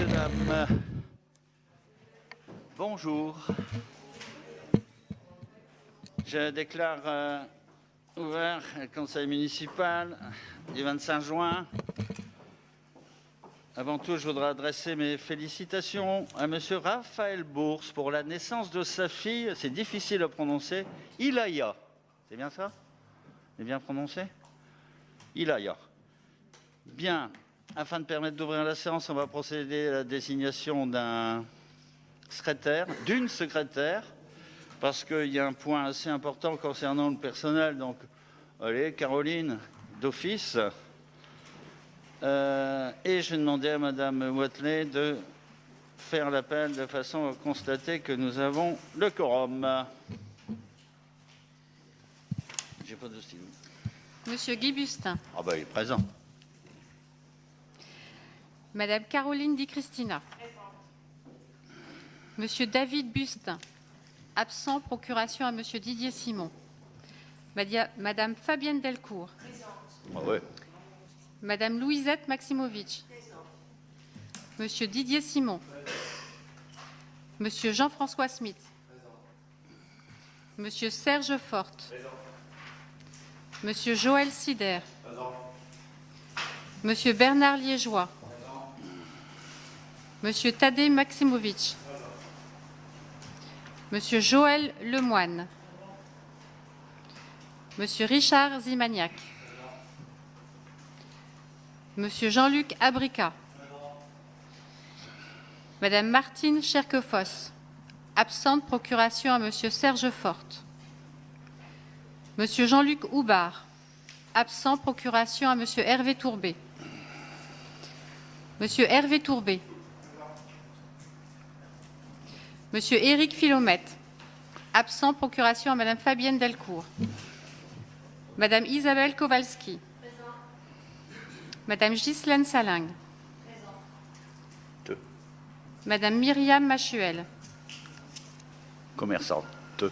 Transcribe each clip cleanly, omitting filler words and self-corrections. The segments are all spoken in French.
messieurs, dames, bonjour. Je déclare ouvert le conseil municipal du 25 juin. Avant tout, je voudrais adresser mes félicitations à monsieur Raphaël Bourse pour la naissance de sa fille, c'est difficile à prononcer, Ilaya. C'est bien ça? C'est bien prononcé? Ilaya. Bien. Afin de permettre d'ouvrir la séance, on va procéder à la désignation d'un secrétaire, d'une secrétaire, parce qu'il y a un point assez important concernant le personnel. Donc, allez, Caroline, d'office. Et je demandais à Madame Watley de faire l'appel de façon à constater que nous avons le quorum. J'ai pas de stylo. Monsieur Guy Bustin. Ah ben, il est présent. Madame Caroline Di Cristina. Monsieur David Bustin. Absent. Procuration à Monsieur Didier Simon. Madame Fabienne Delcourt. Ah ouais. Madame Louisette Maximovic. Monsieur Didier Simon. Monsieur Jean-François Smith. Monsieur Serge Forte. Monsieur Joël Sider. Monsieur Bernard Liégeois. Monsieur Tadej Maximovic. Monsieur Joël Lemoine. Monsieur Richard Zimaniac. Monsieur Jean-Luc Abrica. Madame Martine Cherquefosse. Absente. Procuration à Monsieur Serge Forte. Monsieur Jean-Luc Houbard. Absent. Procuration à Monsieur Hervé Tourbet. Monsieur Hervé Tourbet. Monsieur Éric Philomètre. Absent. Procuration à Madame Fabienne Delcourt. Madame Isabelle Kowalski. Madame Ghislaine Salingue. Deux. Madame Myriam Machuel. Commerçante. Deux.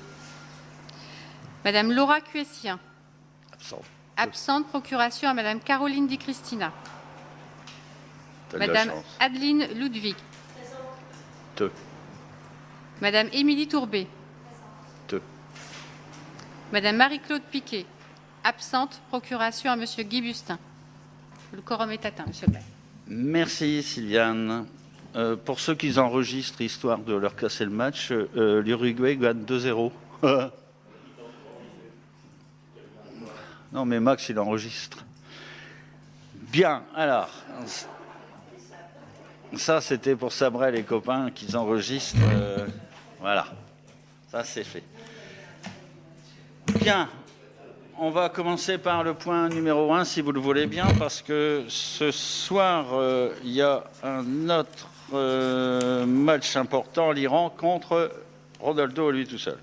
Madame Laura Cuessien. Absent. Absente. Procuration à Madame Caroline Di Cristina. T'as de la Madame chance. Adeline Ludwig. Deux. Madame Émilie Tourbet. Deux. Madame Marie-Claude Piquet. Absente. Procuration à Monsieur Guy Bustin. Le quorum est atteint, Monsieur le maire. Merci Sylviane. Pour ceux qui enregistrent, histoire de leur casser le match, l'Uruguay gagne 2-0. Non mais Max, il enregistre. Bien, alors... Ça, c'était pour sabrer les copains qu'ils enregistrent. Voilà, ça c'est fait. Bien, on va commencer par le point numéro 1, si vous le voulez bien, parce que ce soir, il y a un autre match important, l'Iran contre Ronaldo, lui tout seul.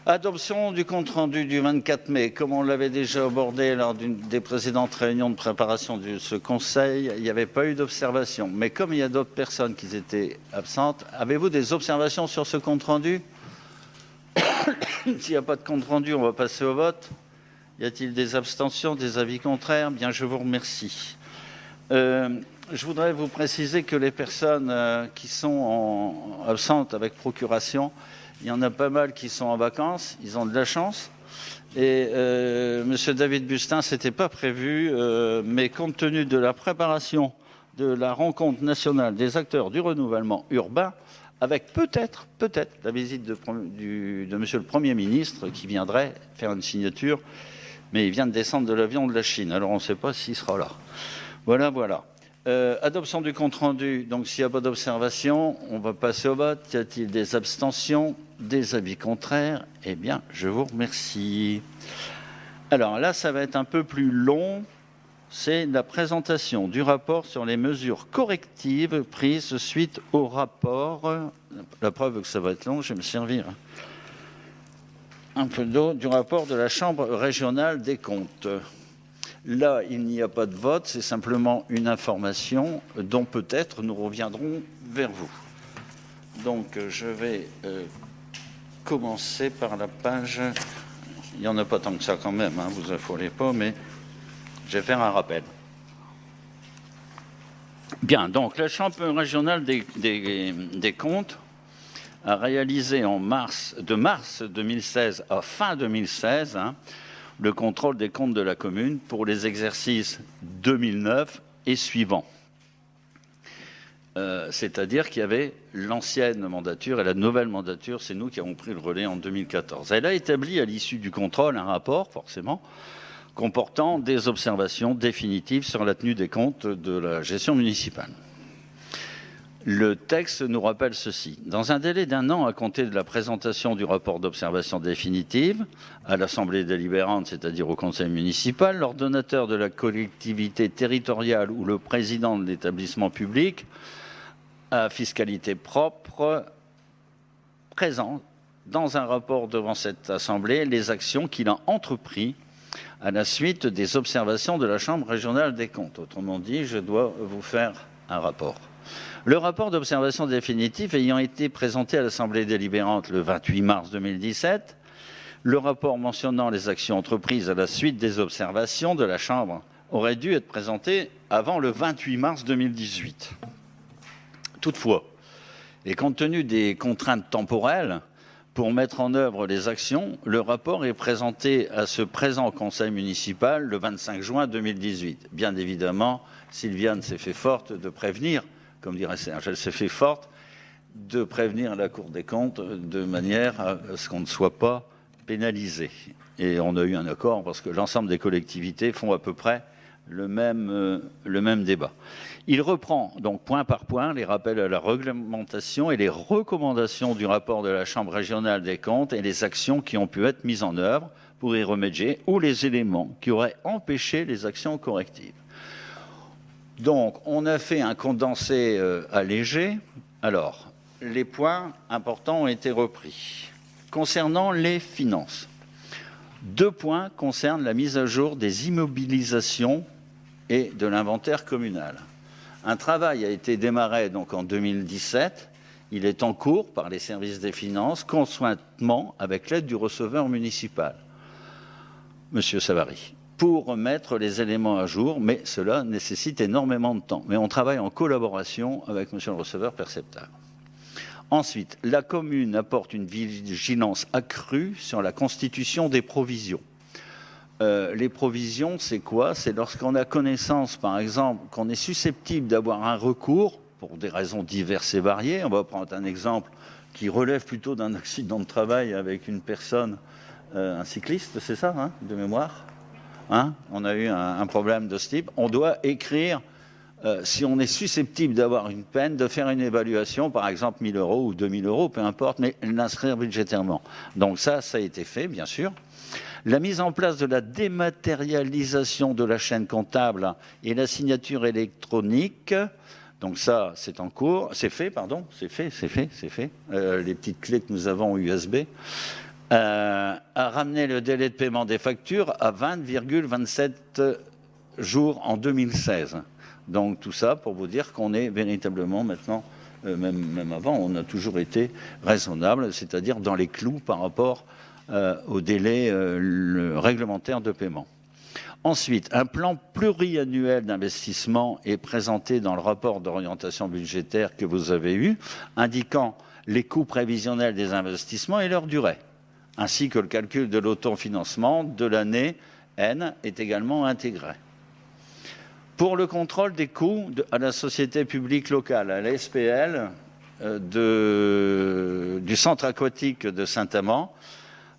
Adoption du compte-rendu du 24 mai. Comme on l'avait déjà abordé lors d'une des précédentes réunions de préparation de ce conseil, il n'y avait pas eu d'observation. Mais comme il y a d'autres personnes qui étaient absentes, avez-vous des observations sur ce compte-rendu? S'il n'y a pas de compte-rendu, on va passer au vote. Y a-t-il des abstentions, des avis contraires? Bien, je vous remercie. Je voudrais vous préciser que les personnes qui sont absentes avec procuration, il y en a pas mal qui sont en vacances, ils ont de la chance. Et M. David Bustin, ce n'était pas prévu, mais compte tenu de la préparation de la rencontre nationale des acteurs du renouvellement urbain, avec peut-être la visite de M. le Premier ministre qui viendrait faire une signature, mais il vient de descendre de l'avion de la Chine, alors on ne sait pas s'il sera là. Voilà. Adoption du compte-rendu. Donc, s'il n'y a pas d'observation, on va passer au vote. Y a-t-il des abstentions, des avis contraires? Eh bien, je vous remercie. Alors là, ça va être un peu plus long. C'est la présentation du rapport sur les mesures correctives prises suite au rapport. La preuve que ça va être long, je vais me servir un peu d'eau du rapport de la Chambre régionale des comptes. Là, il n'y a pas de vote, c'est simplement une information dont peut-être nous reviendrons vers vous. Donc, je vais commencer par la page... Il n'y en a pas tant que ça quand même, hein, vous affolez pas, mais je vais faire un rappel. Bien, donc la Chambre régionale des comptes a réalisé de mars 2016 à fin 2016 le contrôle des comptes de la commune pour les exercices 2009 et suivants. C'est-à-dire qu'il y avait l'ancienne mandature et la nouvelle mandature, c'est nous qui avons pris le relais en 2014. Elle a établi à l'issue du contrôle un rapport, forcément, comportant des observations définitives sur la tenue des comptes de la gestion municipale. Le texte nous rappelle ceci. Dans un délai d'1 an à compter de la présentation du rapport d'observation définitive à l'Assemblée délibérante, c'est-à-dire au Conseil municipal, l'ordonnateur de la collectivité territoriale ou le président de l'établissement public à fiscalité propre présente dans un rapport devant cette Assemblée les actions qu'il a entreprises à la suite des observations de la Chambre régionale des comptes. Autrement dit, je dois vous faire un rapport. Le rapport d'observation définitive ayant été présenté à l'Assemblée délibérante le 28 mars 2017, le rapport mentionnant les actions entreprises à la suite des observations de la Chambre aurait dû être présenté avant le 28 mars 2018. Toutefois, et compte tenu des contraintes temporelles, pour mettre en œuvre les actions, le rapport est présenté à ce présent Conseil municipal le 25 juin 2018. Bien évidemment, Sylviane s'est fait forte de prévenir, comme dirait Serge, elle s'est fait forte de prévenir la Cour des comptes de manière à ce qu'on ne soit pas pénalisé. Et on a eu un accord parce que l'ensemble des collectivités font à peu près le même débat. Il reprend donc point par point les rappels à la réglementation et les recommandations du rapport de la Chambre régionale des comptes et les actions qui ont pu être mises en œuvre pour y remédier ou les éléments qui auraient empêché les actions correctives. Donc, on a fait un condensé allégé. Alors, les points importants ont été repris. Concernant les finances, 2 points concernent la mise à jour des immobilisations et de l'inventaire communal. Un travail a été démarré donc en 2017. Il est en cours par les services des finances, conjointement avec l'aide du receveur municipal, Monsieur Savary, pour remettre les éléments à jour, mais cela nécessite énormément de temps. Mais on travaille en collaboration avec Monsieur le receveur percepteur. Ensuite, la commune apporte une vigilance accrue sur la constitution des provisions. Les provisions, c'est quoi? C'est lorsqu'on a connaissance, par exemple, qu'on est susceptible d'avoir un recours, pour des raisons diverses et variées. On va prendre un exemple qui relève plutôt d'un accident de travail avec une personne, un cycliste, c'est ça, hein, de mémoire, hein? On a eu un problème de ce type. On doit écrire, si on est susceptible d'avoir une peine, de faire une évaluation, par exemple 1 000 € ou 2 000 €, peu importe, mais l'inscrire budgétairement. Donc ça a été fait, bien sûr. La mise en place de la dématérialisation de la chaîne comptable et la signature électronique, donc ça, c'est en cours, c'est fait. Les petites clés que nous avons USB, a ramené le délai de paiement des factures à 20,27 jours en 2016. Donc tout ça pour vous dire qu'on est véritablement maintenant, même avant, on a toujours été raisonnable, c'est-à-dire dans les clous par rapport au délai réglementaire de paiement. Ensuite, un plan pluriannuel d'investissement est présenté dans le rapport d'orientation budgétaire que vous avez eu, indiquant les coûts prévisionnels des investissements et leur durée, ainsi que le calcul de l'autofinancement de l'année N est également intégré. Pour le contrôle des coûts à la société publique locale, à la SPL du centre aquatique de Saint-Amand,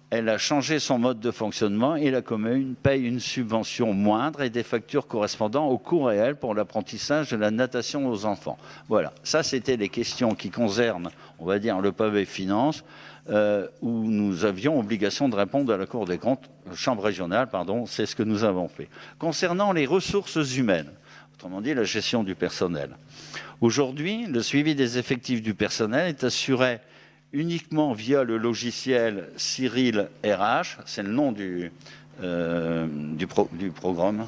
elle a changé son mode de fonctionnement et la commune paye une subvention moindre et des factures correspondant au coût réel pour l'apprentissage de la natation aux enfants. Voilà, ça c'était les questions qui concernent, on va dire, le pavé finance, où nous avions obligation de répondre à la Cour des comptes, Chambre régionale, pardon, c'est ce que nous avons fait. Concernant les ressources humaines, autrement dit la gestion du personnel, aujourd'hui, le suivi des effectifs du personnel est assuré uniquement via le logiciel Cyril RH, c'est le nom du programme,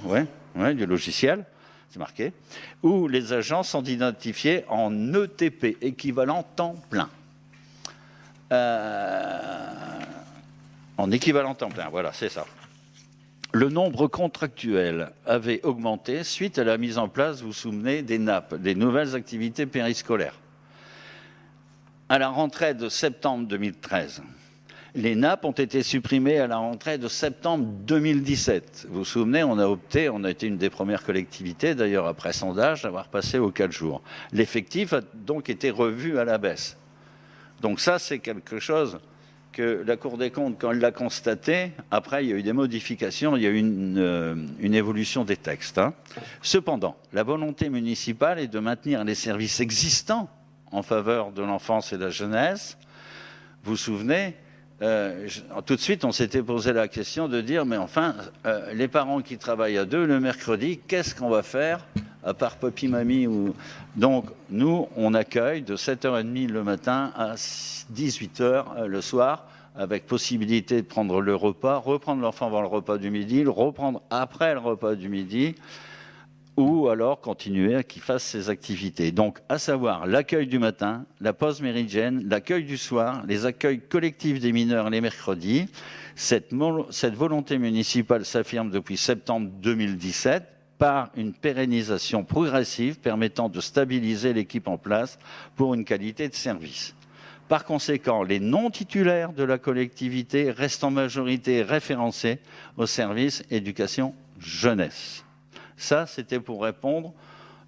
du logiciel, c'est marqué, où les agents sont identifiés en ETP, équivalent temps plein. En équivalent temps plein, voilà, c'est ça. le nombre contractuel avait augmenté suite à la mise en place, vous vous souvenez, des NAP, des nouvelles activités périscolaires. À la rentrée de septembre 2013, les NAP ont été supprimées à la rentrée de septembre 2017. Vous vous souvenez, on a été une des premières collectivités, d'ailleurs après sondage, d'avoir passé aux 4 jours. L'effectif a donc été revu à la baisse. Donc ça, c'est quelque chose que la Cour des comptes, quand elle l'a constaté, après, il y a eu des modifications, il y a eu une évolution des textes. Cependant, la volonté municipale est de maintenir les services existants en faveur de l'enfance et de la jeunesse. Vous vous souvenez, tout de suite, on s'était posé la question de dire, mais enfin, les parents qui travaillent à 2 le mercredi, qu'est-ce qu'on va faire à part papy, mamie ou... Donc, nous, on accueille de 7h30 le matin à 18h le soir, avec possibilité de prendre le repas, reprendre l'enfant avant le repas du midi, le reprendre après le repas du midi, ou alors continuer à qu'il fasse ses activités. Donc, à savoir l'accueil du matin, la pause méridienne, l'accueil du soir, les accueils collectifs des mineurs les mercredis. Cette volonté municipale s'affirme depuis septembre 2017 par une pérennisation progressive permettant de stabiliser l'équipe en place pour une qualité de service. Par conséquent, les non-titulaires de la collectivité restent en majorité référencés au service éducation jeunesse. Ça, c'était pour répondre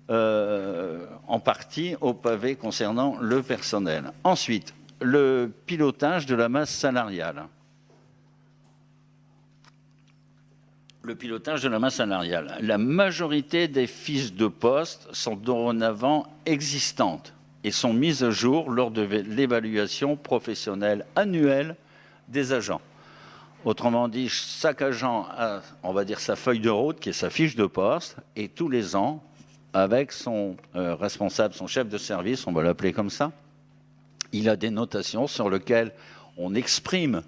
en partie au pavé concernant le personnel. Ensuite, le pilotage de la masse salariale. Le pilotage de la masse salariale. La majorité des fiches de poste sont dorénavant existantes et sont mises à jour lors de l'évaluation professionnelle annuelle des agents. Autrement dit, chaque agent a, on va dire, sa feuille de route, qui est sa fiche de poste, et tous les ans, avec son responsable, son chef de service, on va l'appeler comme ça, il a des notations sur lesquelles on exprime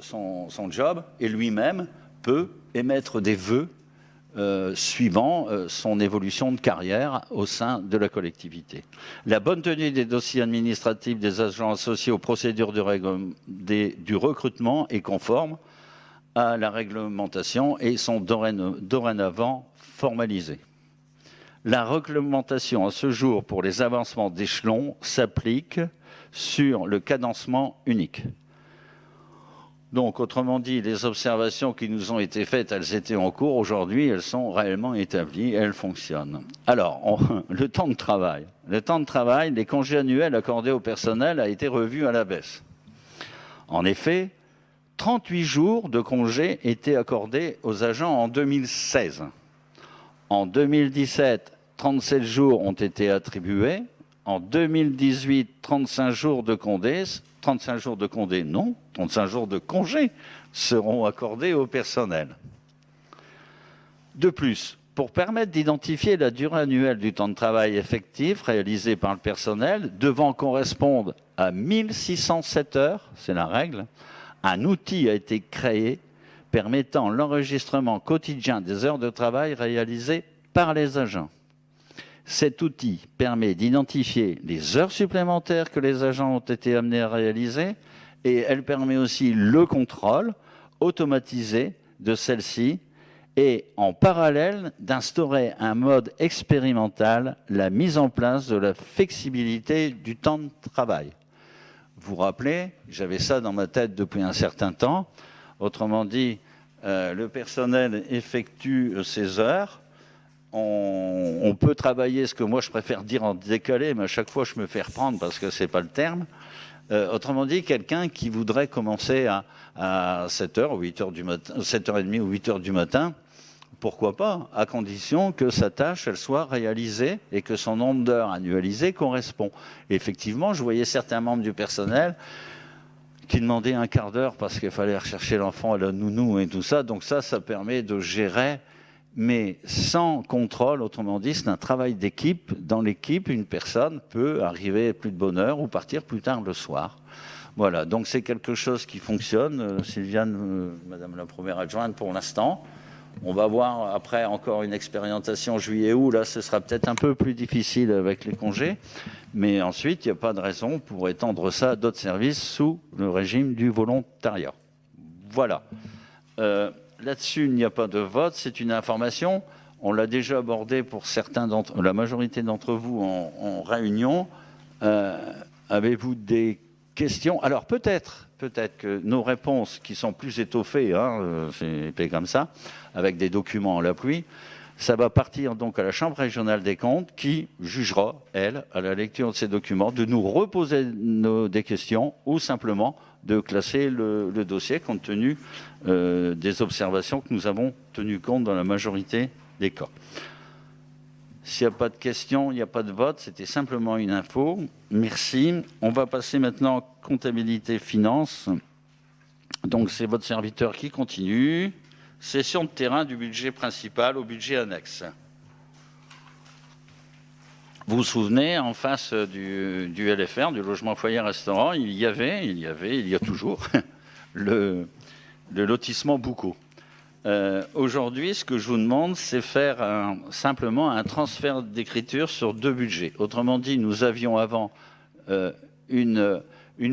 son job, et lui-même peut émettre des vœux suivant son évolution de carrière au sein de la collectivité. La bonne tenue des dossiers administratifs des agents associés aux procédures du recrutement est conforme à la réglementation et sont dorénavant formalisés. La réglementation à ce jour pour les avancements d'échelon s'applique sur le cadencement unique. Donc, autrement dit, les observations qui nous ont été faites, elles étaient en cours. Aujourd'hui, elles sont réellement établies, elles fonctionnent. Alors, le temps de travail. Le temps de travail, les congés annuels accordés au personnel a été revu à la baisse. En effet, 38 jours de congés étaient accordés aux agents en 2016. En 2017, 37 jours ont été attribués. En 2018, 35 jours de congés. 35 jours de congés, non. 35 jours de congés seront accordés au personnel. De plus, pour permettre d'identifier la durée annuelle du temps de travail effectif réalisé par le personnel, devant correspondre à 1607 heures, c'est la règle, un outil a été créé permettant l'enregistrement quotidien des heures de travail réalisées par les agents. Cet outil permet d'identifier les heures supplémentaires que les agents ont été amenés à réaliser et elle permet aussi le contrôle automatisé de celles-ci et en parallèle d'instaurer un mode expérimental, la mise en place de la flexibilité du temps de travail. Vous vous rappelez, j'avais ça dans ma tête depuis un certain temps. Autrement dit, le personnel effectue ses heures. On peut travailler, ce que moi je préfère dire en décalé, mais à chaque fois je me fais reprendre parce que c'est pas le terme. Autrement dit, quelqu'un qui voudrait commencer à 7h ou 8h du matin, 7h30 ou 8h du matin, pourquoi pas, à condition que sa tâche elle soit réalisée et que son nombre d'heures annualisées correspond. Et effectivement, je voyais certains membres du personnel qui demandaient un quart d'heure parce qu'il fallait rechercher l'enfant à la nounou et tout ça. Donc ça permet de gérer, mais sans contrôle. Autrement dit, c'est un travail d'équipe. Dans l'équipe, une personne peut arriver plus de bonne heure ou partir plus tard le soir. Voilà, donc c'est quelque chose qui fonctionne. Sylviane, Madame la première adjointe, pour l'instant. On va voir après encore une expérimentation juillet-août. Là, ce sera peut-être un peu plus difficile avec les congés. Mais ensuite, il n'y a pas de raison pour étendre ça à d'autres services sous le régime du volontariat. Voilà. là-dessus, il n'y a pas de vote, c'est une information. On l'a déjà abordé pour la majorité d'entre vous en réunion. Avez-vous des questions? Alors peut-être que nos réponses, qui sont plus étoffées, c'est comme ça, avec des documents à l'appui, ça va partir donc à la Chambre régionale des comptes qui jugera, elle, à la lecture de ces documents, de nous reposer des questions ou simplement de classer le dossier compte tenu des observations que nous avons tenues compte dans la majorité des cas. S'il n'y a pas de questions, il n'y a pas de vote, c'était simplement une info. Merci. On va passer maintenant à comptabilité finance. Donc c'est votre serviteur qui continue. Cession de terrain du budget principal au budget annexe. Vous vous souvenez, en face du LFR, du logement foyer restaurant, il y a toujours le lotissement Boucau. Aujourd'hui, ce que je vous demande, c'est faire simplement un transfert d'écriture sur 2 budgets. Autrement dit, nous avions avant une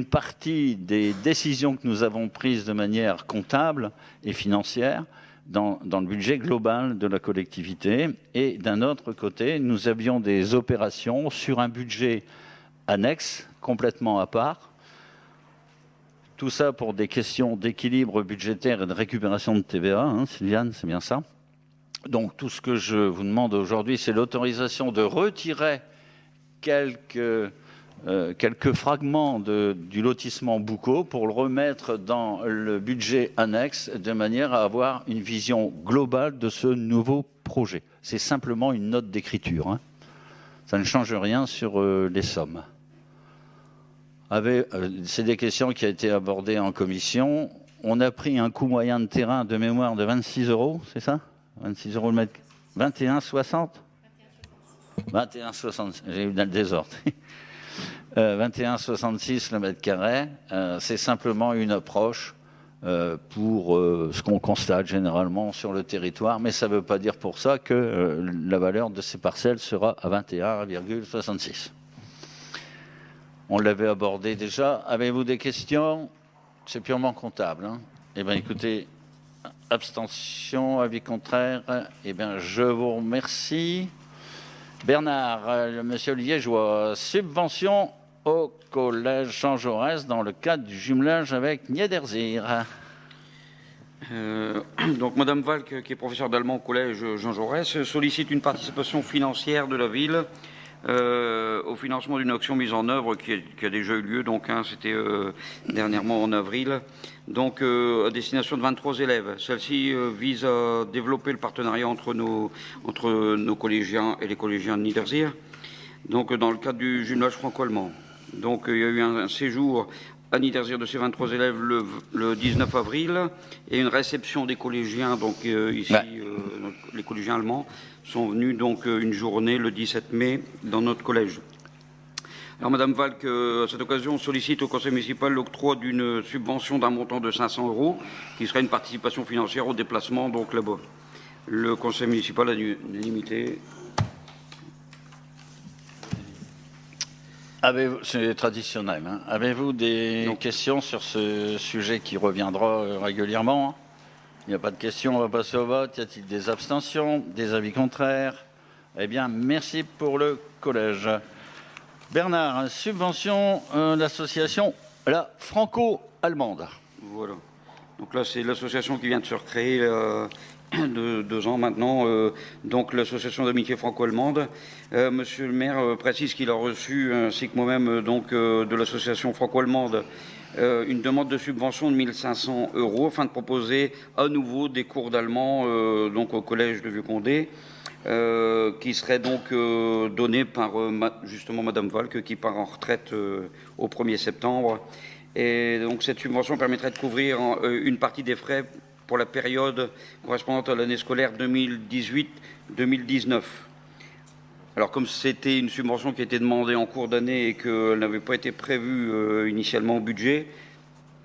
partie des décisions que nous avons prises de manière comptable et financière dans le budget global de la collectivité. Et d'un autre côté, nous avions des opérations sur un budget annexe, complètement à part. Tout ça pour des questions d'équilibre budgétaire et de récupération de TVA, Sylviane, c'est bien ça. Donc tout ce que je vous demande aujourd'hui, c'est l'autorisation de retirer quelques fragments du lotissement Boucau pour le remettre dans le budget annexe de manière à avoir une vision globale de ce nouveau projet. C'est simplement une note d'écriture. Ça ne change rien sur les sommes. C'est des questions qui ont été abordées en commission. On a pris un coût moyen de terrain de mémoire de 26 €, c'est ça? 26 € le mètre. 21,60 21,66. J'ai eu dans le désordre. 21,66 le mètre carré. C'est simplement une approche pour ce qu'on constate généralement sur le territoire, mais ça ne veut pas dire pour ça que la valeur de ces parcelles sera à 21,66. On l'avait abordé déjà. Avez-vous des questions? C'est purement comptable. Eh bien, écoutez, abstention, avis contraire. Eh bien, je vous remercie. Bernard, monsieur Liégeois, subvention au collège Jean Jaurès dans le cadre du jumelage avec Niedersir. Donc, Madame Valk, qui est professeure d'allemand au collège Jean Jaurès, sollicite une participation financière de la ville au financement d'une action mise en œuvre qui a déjà eu lieu, donc c'était dernièrement en avril, donc à destination de 23 élèves. Celle-ci vise à développer le partenariat entre nos collégiens et les collégiens de Niedersir, donc dans le cadre du jumelage franco-allemand. Donc il y a eu un séjour à Niedersir de ces 23 élèves le 19 avril et une réception des collégiens, donc ici les collégiens allemands sont venus donc une journée le 17 mai dans notre collège. Alors Madame Valk, à cette occasion, sollicite au conseil municipal l'octroi d'une subvention d'un montant de 500 € qui serait une participation financière au déplacement donc là-bas. Le conseil municipal a l'unanimité. C'est traditionnel. Avez-vous des questions sur ce sujet qui reviendra régulièrement? Il n'y a pas de questions, on va passer au vote. Y a-t-il des abstentions, des avis contraires? Eh bien, merci pour le collège. Bernard, subvention l'association la franco-allemande. Voilà. Donc là, c'est l'association qui vient de se recréer de 2 ans maintenant, donc l'association d'amitié franco-allemande. Monsieur le maire précise qu'il a reçu, ainsi que moi-même, donc de l'association franco-allemande, une demande de subvention de 1 500 € afin de proposer à nouveau des cours d'allemand donc au collège de Vieux-Condé, qui seraient donc donnés par justement Madame Valk, qui part en retraite au 1er septembre. Et donc cette subvention permettrait de couvrir une partie des frais pour la période correspondant à l'année scolaire 2018-2019. Alors comme c'était une subvention qui a été demandée en cours d'année et qu'elle n'avait pas été prévue initialement au budget,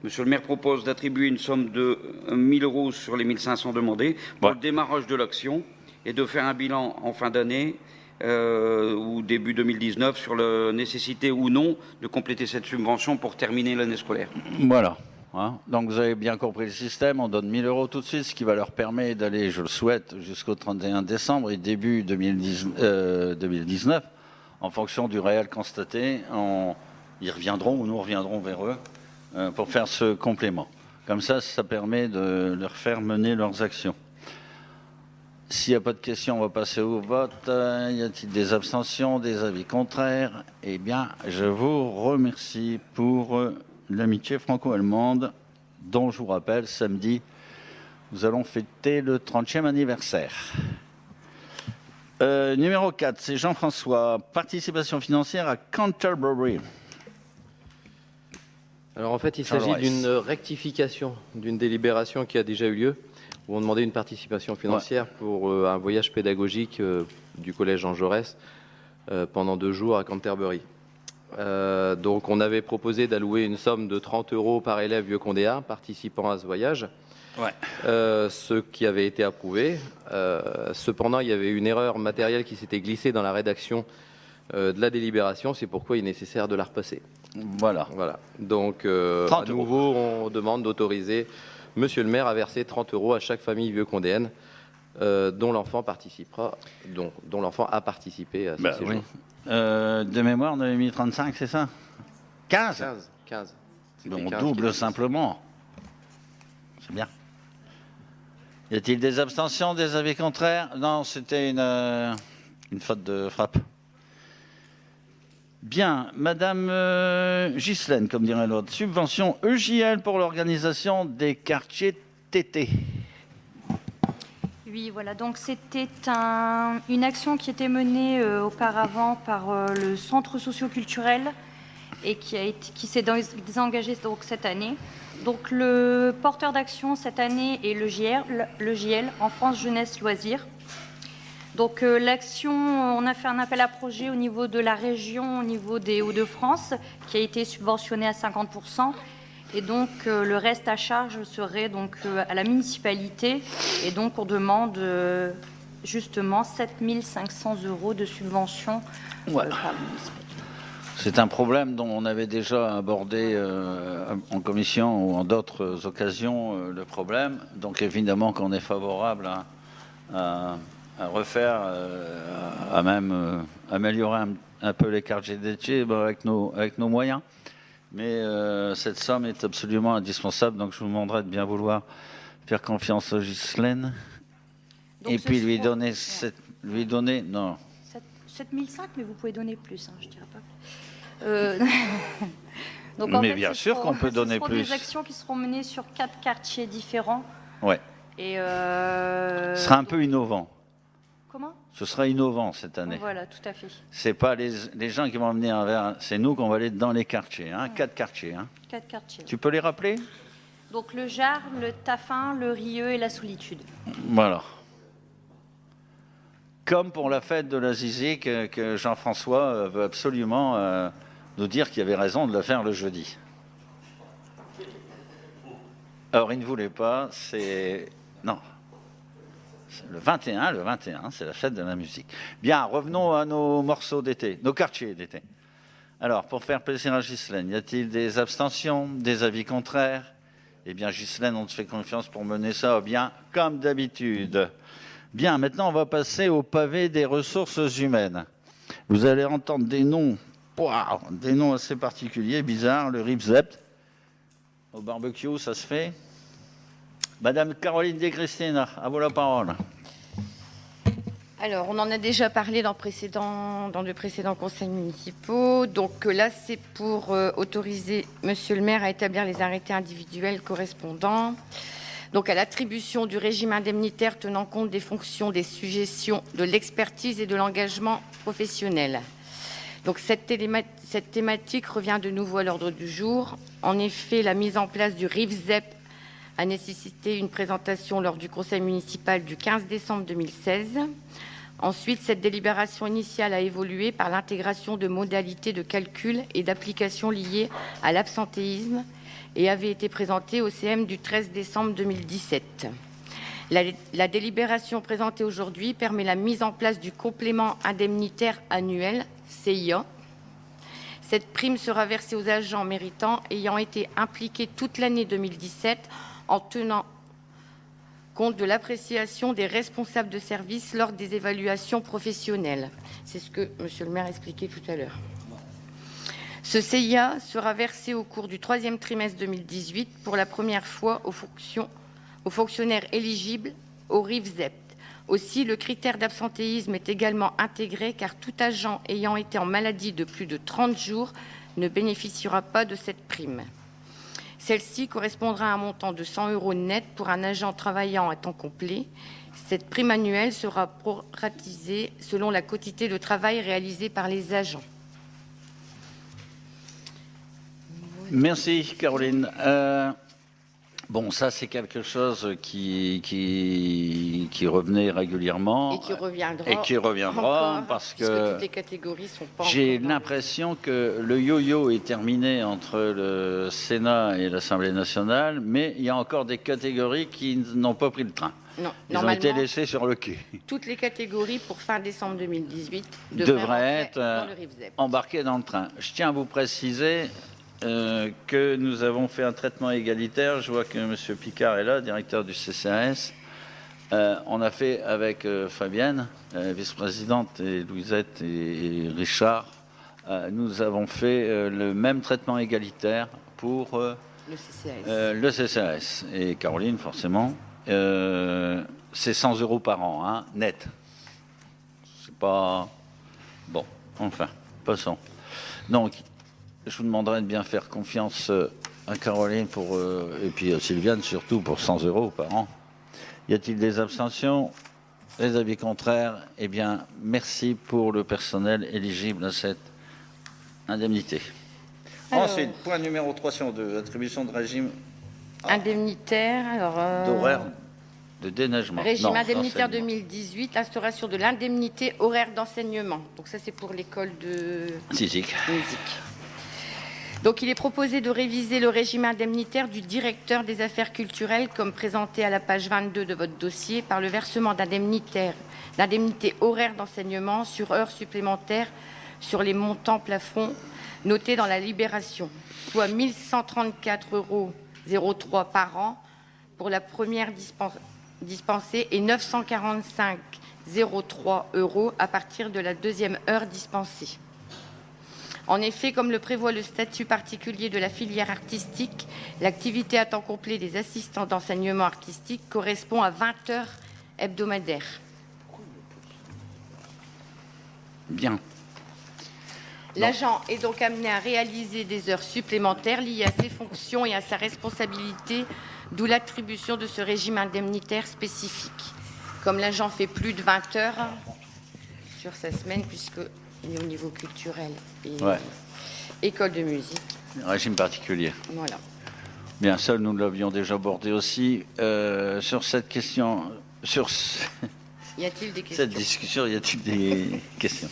Monsieur le maire propose d'attribuer une somme de 1 000 € sur les 1 500 demandés pour le démarrage de l'action et de faire un bilan en fin d'année ou début 2019 sur la nécessité ou non de compléter cette subvention pour terminer l'année scolaire. Voilà. hein. Donc vous avez bien compris le système, on donne 1 000 € tout de suite, ce qui va leur permettre d'aller, je le souhaite, jusqu'au 31 décembre et début 2019, en fonction du réel constaté, ils reviendront ou nous reviendrons vers eux pour faire ce complément. Comme ça permet de leur faire mener leurs actions. S'il n'y a pas de questions, on va passer au vote. Y a-t-il des abstentions, des avis contraires? Eh bien, je vous remercie pour l'amitié franco-allemande, dont je vous rappelle, samedi, nous allons fêter le 30e anniversaire. Numéro 4, c'est Jean-François, participation financière à Canterbury. Alors en fait, il s'agit d'une rectification d'une délibération qui a déjà eu lieu, où on demandait une participation financière pour un voyage pédagogique du collège Jean Jaurès pendant 2 jours à Canterbury. Donc on avait proposé d'allouer une somme de 30 € par élève vieux-condéen participant à ce voyage, ce qui avait été approuvé. Cependant, il y avait une erreur matérielle qui s'était glissée dans la rédaction de la délibération, c'est pourquoi il est nécessaire de la repasser. Voilà. Donc, à nouveau, on demande d'autoriser Monsieur le maire à verser 30 € à chaque famille vieux-condéenne dont l'enfant participera, dont l'enfant a participé à ce séjour. Oui. De mémoire, on avait mis 35, c'est ça? 15. 15. On double simplement. C'est bien. Y a-t-il des abstentions, des avis contraires? Non, c'était une faute de frappe. Bien, Madame Ghislaine, comme dirait l'autre, subvention EJL pour l'organisation des quartiers TT. Oui, voilà, donc c'était une action qui était menée auparavant par le centre socio-culturel et qui s'est désengagé donc cette année. Donc le porteur d'action cette année est le JL, Enfance, Jeunesse, Loisirs. Donc l'action, on a fait un appel à projet au niveau de la région, au niveau des Hauts-de-France, qui a été subventionné à 50%. Et donc le reste à charge serait donc à la municipalité. Et donc on demande justement 7 500 € de subvention par la municipalité. C'est un problème dont on avait déjà abordé en commission ou en d'autres occasions le problème. Donc évidemment qu'on est favorable à refaire, à même améliorer un peu les quartiers d'été avec nos moyens. Mais cette somme est absolument indispensable, donc je vous demanderai de bien vouloir faire confiance à Ghislaine et puis lui donner 7005, mais vous pouvez donner plus, je ne dirais pas. Donc, mais bien sûr qu'on peut donner plus. Ce seront des actions qui seront menées sur 4 quartiers différents. Ouais. Et ce sera un peu innovant. Comment? Ce sera innovant cette année. Voilà, tout à fait. C'est pas les gens qui vont venir vers, c'est nous qu'on va aller dans les quartiers, 4 quartiers. 4 quartiers. Tu peux les rappeler? Donc le Jard, le Taffin, le Rieux et la Solitude. Voilà. Comme pour la fête de la Zizi que Jean-François veut absolument nous dire qu'il y avait raison de la faire le jeudi. Alors il ne voulait pas, non. Le 21, c'est la fête de la musique. Bien, revenons à nos morceaux d'été, nos quartiers d'été. Alors, pour faire plaisir à Ghislaine, y a-t-il des abstentions, des avis contraires? Eh bien, Ghislaine, on te fait confiance pour mener ça bien, comme d'habitude. Bien, maintenant, on va passer au pavé des ressources humaines. Vous allez entendre des noms assez particuliers, bizarres, le Ripzep. Au barbecue, ça se fait. Madame Caroline De Cristina, à vous la parole. Alors, on en a déjà parlé dans de précédents conseils municipaux. Donc là, c'est pour autoriser Monsieur le maire à établir les arrêtés individuels correspondants. Donc à l'attribution du régime indemnitaire tenant compte des fonctions, des suggestions, de l'expertise et de l'engagement professionnel. Donc cette thématique revient de nouveau à l'ordre du jour. En effet, la mise en place du RIFZEP a nécessité une présentation lors du conseil municipal du 15 décembre 2016. Ensuite, cette délibération initiale a évolué par l'intégration de modalités de calcul et d'application liées à l'absentéisme et avait été présentée au CM du 13 décembre 2017. La délibération présentée aujourd'hui permet la mise en place du complément indemnitaire annuel, CIA. Cette prime sera versée aux agents méritants ayant été impliqués toute l'année 2017 en tenant compte de l'appréciation des responsables de service lors des évaluations professionnelles. C'est ce que Monsieur le maire expliquait tout à l'heure. Ce CIA sera versé au cours du 3e trimestre 2018 pour la première fois aux fonctionnaires éligibles au RIFZEP. Aussi, le critère d'absentéisme est également intégré car tout agent ayant été en maladie de plus de 30 jours ne bénéficiera pas de cette prime. Celle-ci correspondra à un montant de 100 € net pour un agent travaillant à temps complet. Cette prime annuelle sera proratisée selon la quantité de travail réalisée par les agents. Merci, Caroline. Bon, ça, c'est quelque chose qui revenait régulièrement. Et qui reviendra. Encore, parce que toutes les catégories sont pas j'ai encore l'impression que le yo-yo est terminé entre le Sénat et l'Assemblée nationale, mais il y a encore des catégories qui n'ont pas pris le train. Non, ils ont été laissés sur le quai. Toutes les catégories pour fin décembre 2018 devraient être dans le RIFZEP. embarquées dans le train. Je tiens à vous préciser que nous avons fait un traitement égalitaire. Je vois que M. Picard est là, directeur du CCAS. On a fait avec Fabienne, vice-présidente, et Louisette et Richard, nous avons fait le même traitement égalitaire pour le CCAS. Et Caroline, forcément, c'est 100 € par an, hein, net. C'est pas... Bon, enfin, passons. Donc, je vous demanderai de bien faire confiance à Caroline et puis à Sylviane surtout pour 100 € par an. Y a-t-il des abstentions? Les avis contraires? Eh bien, merci pour le personnel éligible à cette indemnité. Alors, ensuite, point numéro 302, attribution de régime indemnitaire. d'horaire de déneigement. Régime indemnitaire 2018, instauration de l'indemnité horaire d'enseignement. Donc ça, c'est pour l'école de musique. Donc il est proposé de réviser le régime indemnitaire du directeur des affaires culturelles comme présenté à la page 22 de votre dossier par le versement d'indemnité horaire d'enseignement sur heures supplémentaires sur les montants plafonds notés dans la libération, soit 1 134,03 € par an pour la première dispensée et 945,03 € à partir de la deuxième heure dispensée. En effet, comme le prévoit le statut particulier de la filière artistique, l'activité à temps complet des assistants d'enseignement artistique correspond à 20 heures hebdomadaires. Bien. L'agent est donc amené à réaliser des heures supplémentaires liées à ses fonctions et à sa responsabilité, d'où l'attribution de ce régime indemnitaire spécifique. Comme l'agent fait plus de 20 heures sur sa semaine, puisqu'il est au niveau culturel et école de musique. Régime particulier. Voilà. Bien, ça, nous l'avions déjà abordé aussi. Sur cette question, Y a-t-il des questions? Cette discussion, y a-t-il des questions?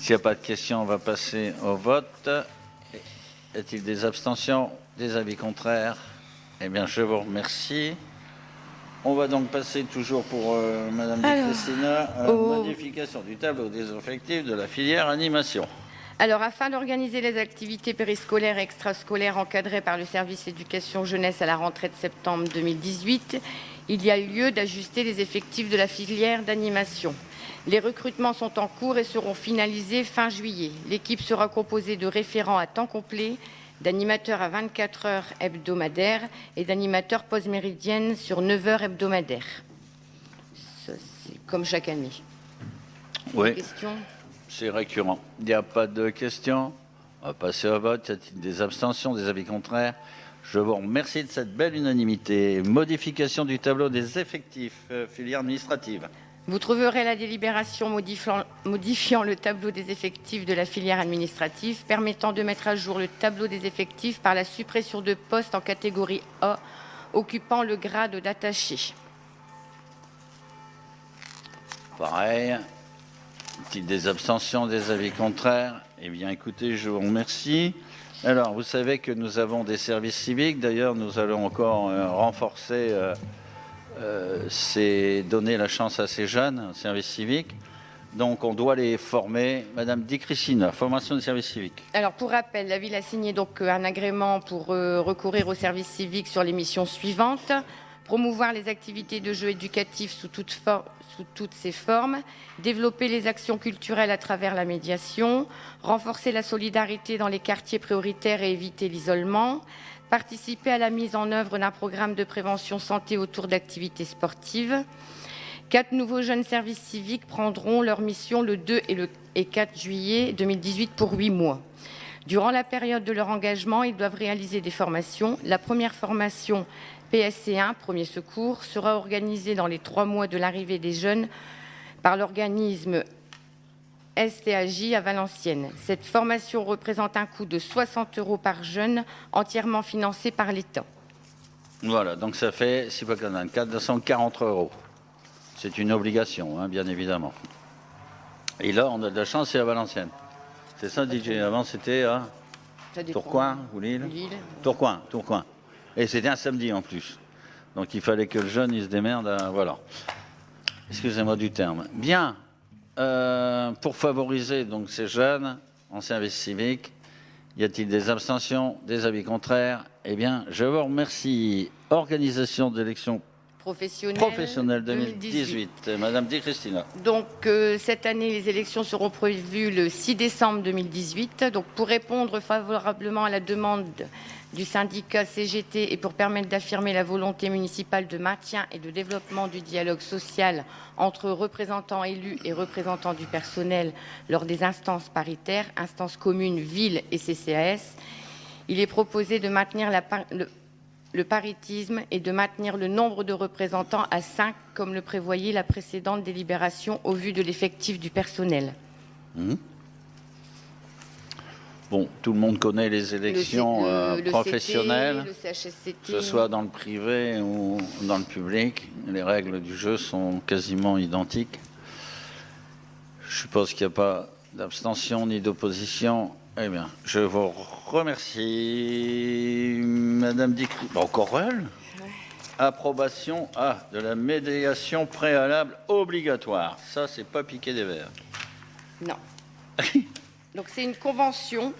S'il n'y a pas de questions, on va passer au vote. Y a-t-il des abstentions? Des avis contraires? Eh bien, je vous remercie. On va donc passer toujours pour Madame Di Cristina, modification du tableau des effectifs de la filière animation. Alors, afin d'organiser les activités périscolaires et extrascolaires encadrées par le service éducation jeunesse à la rentrée de septembre 2018, il y a lieu d'ajuster les effectifs de la filière d'animation. Les recrutements sont en cours et seront finalisés fin juillet. L'équipe sera composée de référents à temps complet, d'animateurs à 24 heures hebdomadaires et d'animateurs post-méridiennes sur 9 heures hebdomadaires. Ça, c'est comme chaque année. Oui, Questions? c'est récurrent. Il n'y a pas de questions. On va passer au vote. Y a-t-il des abstentions, des avis contraires? Je vous remercie de cette belle unanimité. Modification du tableau des effectifs, filière administrative. Vous trouverez la délibération modifiant le tableau des effectifs de la filière administrative, permettant de mettre à jour le tableau des effectifs par la suppression de postes en catégorie A, occupant le grade d'attaché. Pareil. Y a-t-il des abstentions, des avis contraires? Eh bien, écoutez, je vous remercie. Alors, vous savez que nous avons des services civiques. D'ailleurs, nous allons encore renforcer, donner la chance à ces jeunes, services civiques. Donc, on doit les former. Madame Di Cristina, formation de service civique. Alors, pour rappel, la ville a signé donc un agrément pour recourir au service civique sur les missions suivantes. Promouvoir les activités de jeu éducatifs sous toutes ses formes, développer les actions culturelles à travers la médiation, renforcer la solidarité dans les quartiers prioritaires et éviter l'isolement, participer à la mise en œuvre d'un programme de prévention santé autour d'activités sportives. 4 nouveaux jeunes services civiques prendront leur mission le 2 et 4 juillet 2018 pour 8 mois. Durant la période de leur engagement, ils doivent réaliser des formations. La première formation PSC1, premier secours, sera organisée dans les 3 mois de l'arrivée des jeunes par l'organisme STAJ à Valenciennes. Cette formation représente un coût de 60 € par jeune, entièrement financé par l'État. Voilà, donc ça fait 6 fois 4, 240 €. C'est une obligation, hein, bien évidemment. Et là, on a de la chance, c'est à Valenciennes. C'est ça, DJ. Avant, c'était à Tourcoing ou Lille. Tourcoing. Et c'était un samedi en plus. Donc il fallait que le jeune, il se démerde. Voilà. Excusez-moi du terme. Bien. Pour favoriser donc ces jeunes en service civique, y a-t-il des abstentions, des avis contraires? Eh bien, je vous remercie. Organisation d'élections professionnelles 2018. Madame Di Cristina. Donc, cette année, les élections seront prévues le 6 décembre 2018. Donc, pour répondre favorablement à la demande du syndicat CGT et pour permettre d'affirmer la volonté municipale de maintien et de développement du dialogue social entre représentants élus et représentants du personnel lors des instances paritaires, instances communes, villes et CCAS, il est proposé de maintenir le paritisme et de maintenir le nombre de représentants à 5, comme le prévoyait la précédente délibération au vu de l'effectif du personnel. Bon, tout le monde connaît les élections professionnelles, le CHSCT. Que ce soit dans le privé ou dans le public. Les règles du jeu sont quasiment identiques. Je suppose qu'il n'y a pas d'abstention ni d'opposition. Eh bien, je vous remercie, Madame Dicry. Encore elle ? Approbation de la médiation préalable obligatoire. Ça, c'est pas piquer des verres. Non. Donc, c'est une convention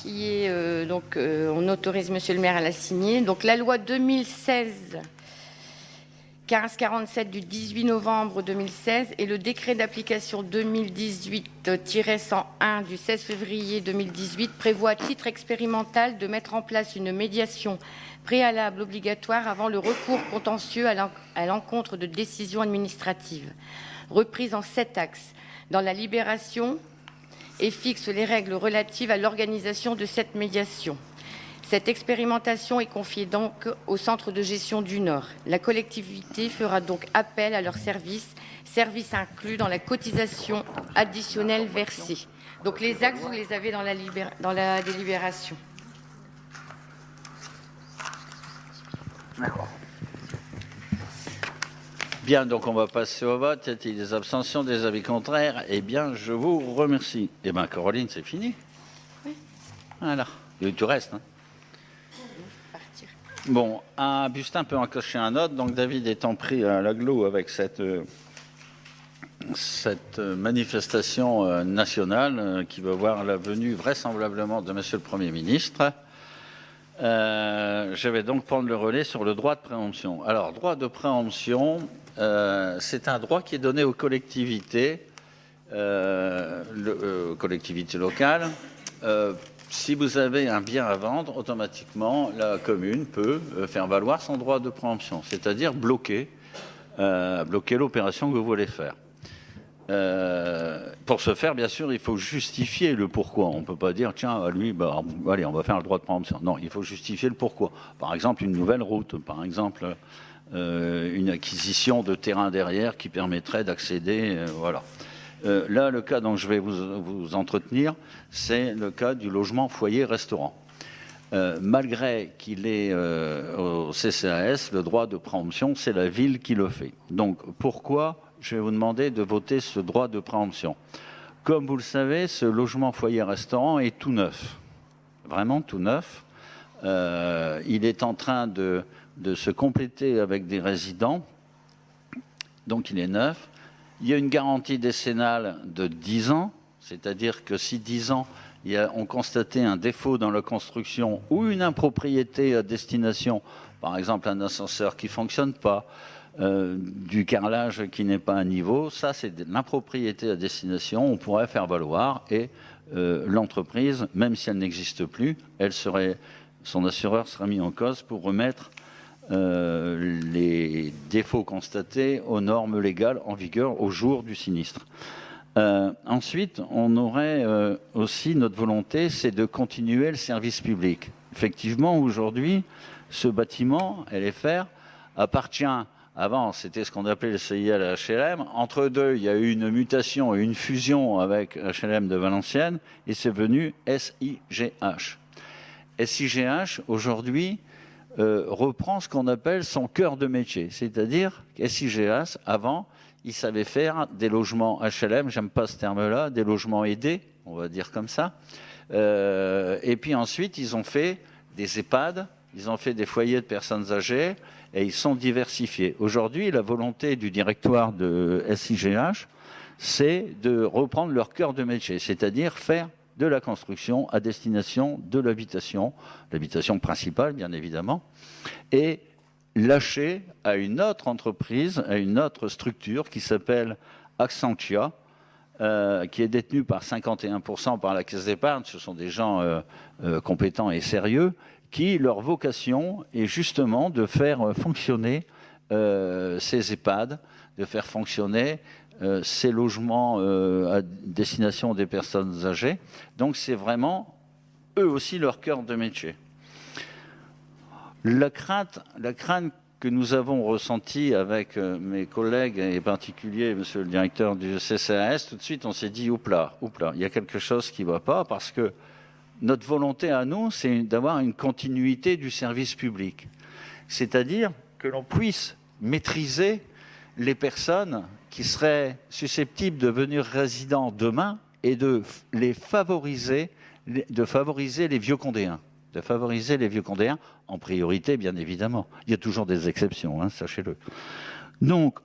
qui est... on autorise Monsieur le maire à la signer. Donc, la loi 2016-1547 du 18 novembre 2016 et le décret d'application 2018-101 du 16 février 2018 prévoient à titre expérimental de mettre en place une médiation préalable obligatoire avant le recours contentieux à l'encontre de décisions administratives, reprise en 7 axes dans la libération et fixe les règles relatives à l'organisation de cette médiation. Cette expérimentation est confiée donc au Centre de gestion du Nord. La collectivité fera donc appel à leurs services inclus dans la cotisation additionnelle versée. Donc les axes, vous les avez dans la délibération. D'accord. Bien, donc on va passer au vote. Y a-t-il des abstentions, des avis contraires? Eh bien, je vous remercie. Eh bien, Caroline, c'est fini. Oui. Voilà. Et tu restes, hein. Bon, Bustin peut en cocher un autre. Donc, David étant pris à l'agglo avec cette manifestation nationale qui va voir la venue vraisemblablement de Monsieur le Premier ministre, je vais donc prendre le relais sur le droit de préemption. Alors, droit de préemption, c'est un droit qui est donné aux collectivités, locales. Si vous avez un bien à vendre, automatiquement, la commune peut faire valoir son droit de préemption, c'est-à-dire bloquer l'opération que vous voulez faire. Pour ce faire, bien sûr, il faut justifier le pourquoi. On ne peut pas dire, tiens, à lui, allez, on va faire le droit de préemption. Non, il faut justifier le pourquoi. Par exemple, une nouvelle route, par exemple, une acquisition de terrain derrière qui permettrait d'accéder, voilà. Là, le cas dont je vais vous entretenir, c'est le cas du logement foyer-restaurant. Malgré qu'il est au CCAS, le droit de préemption, c'est la ville qui le fait. Donc, pourquoi je vais vous demander de voter ce droit de préemption? Comme vous le savez, ce logement foyer-restaurant est tout neuf, vraiment tout neuf. Il est en train de se compléter avec des résidents, donc il est neuf. Il y a une garantie décennale de 10 ans, c'est-à-dire que si 10 ans, on constatait un défaut dans la construction ou une impropriété à destination, par exemple un ascenseur qui ne fonctionne pas, du carrelage qui n'est pas à niveau, ça c'est de l'impropriété à destination, on pourrait faire valoir et l'entreprise, même si elle n'existe plus, son assureur sera mis en cause pour remettre les défauts constatés aux normes légales en vigueur au jour du sinistre. Ensuite, on aurait aussi notre volonté, c'est de continuer le service public. Effectivement, aujourd'hui, ce bâtiment, LFR, appartient, avant c'était ce qu'on appelait le CIL et HLM, entre deux, il y a eu une mutation et une fusion avec HLM de Valenciennes, et c'est devenu SIGH. SIGH, aujourd'hui, reprend ce qu'on appelle son cœur de métier, c'est-à-dire que SIGH, avant, ils savaient faire des logements HLM, j'aime pas ce terme-là, des logements aidés, on va dire comme ça. Et puis ensuite, ils ont fait des EHPAD, ils ont fait des foyers de personnes âgées et ils sont diversifiés. Aujourd'hui, la volonté du directoire de SIGH, c'est de reprendre leur cœur de métier, c'est-à-dire faire de la construction à destination de l'habitation principale, bien évidemment, et lâcher à une autre entreprise, à une autre structure qui s'appelle Accentia, qui est détenue par 51% par la Caisse d'épargne. Ce sont des gens compétents et sérieux qui, leur vocation est justement de faire fonctionner ces EHPAD, de faire fonctionner ces logements à destination des personnes âgées. Donc c'est vraiment, eux aussi, leur cœur de métier. La crainte que nous avons ressentie avec mes collègues, et en particulier monsieur le directeur du CCAS, tout de suite on s'est dit, oupla, il y a quelque chose qui ne va pas, parce que notre volonté à nous, c'est d'avoir une continuité du service public. C'est-à-dire que l'on puisse maîtriser les personnes qui seraient susceptibles de devenir résidents demain et de favoriser les vieux condéens. De favoriser les vieux condéens, en priorité, bien évidemment. Il y a toujours des exceptions, hein, sachez-le. Donc,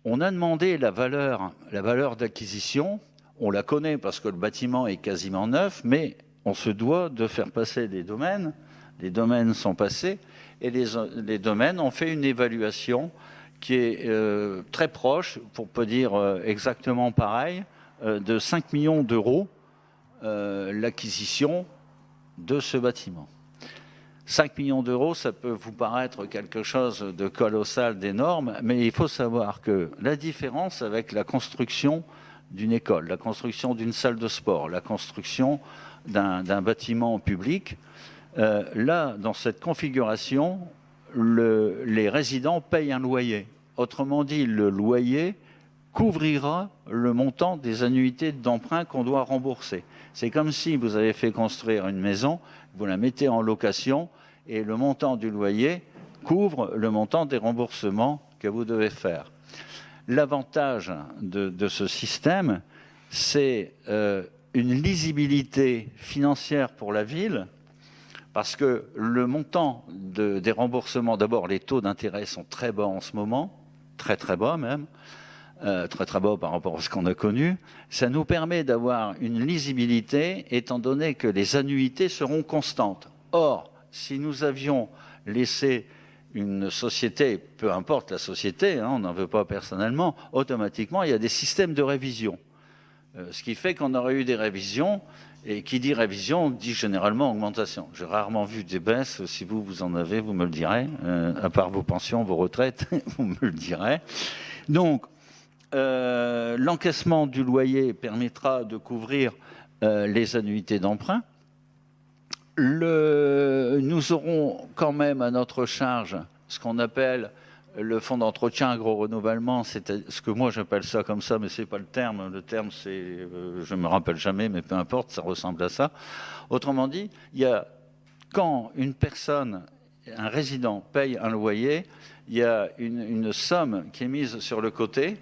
on a demandé la valeur d'acquisition. On la connaît parce que le bâtiment est quasiment neuf, mais on se doit de faire passer des domaines. Les domaines sont passés et les domaines ont fait une évaluation qui est très proche, pour ne pas dire exactement pareil, de 5 millions d'euros, l'acquisition de ce bâtiment. 5 millions d'euros, ça peut vous paraître quelque chose de colossal, d'énorme, mais il faut savoir que la différence avec la construction d'une école, la construction d'une salle de sport, la construction d'un bâtiment public, là, dans cette configuration, les résidents payent un loyer. Autrement dit, le loyer couvrira le montant des annuités d'emprunt qu'on doit rembourser. C'est comme si vous avez fait construire une maison, vous la mettez en location et le montant du loyer couvre le montant des remboursements que vous devez faire. L'avantage de ce système, c'est une lisibilité financière pour la ville, parce que le montant des remboursements, d'abord les taux d'intérêt sont très bas en ce moment, très très bas même, très bas par rapport à ce qu'on a connu. Ça nous permet d'avoir une lisibilité étant donné que les annuités seront constantes. Or, si nous avions laissé une société, peu importe la société, hein, on n'en veut pas personnellement, automatiquement il y a des systèmes de révision. Ce qui fait qu'on aurait eu des révisions, et qui dit révision dit généralement augmentation. J'ai rarement vu des baisses, si vous en avez, vous me le direz, à part vos pensions, vos retraites, vous me le direz. Donc, l'encaissement du loyer permettra de couvrir les annuités d'emprunt. Nous aurons quand même à notre charge ce qu'on appelle le fonds d'entretien agro-renouvellement, c'est ce que moi j'appelle ça comme ça, mais c'est pas le terme. Le terme, c'est, je me rappelle jamais, mais peu importe, ça ressemble à ça. Autrement dit, il y a quand une personne, un résident paye un loyer, il y a une somme qui est mise sur le côté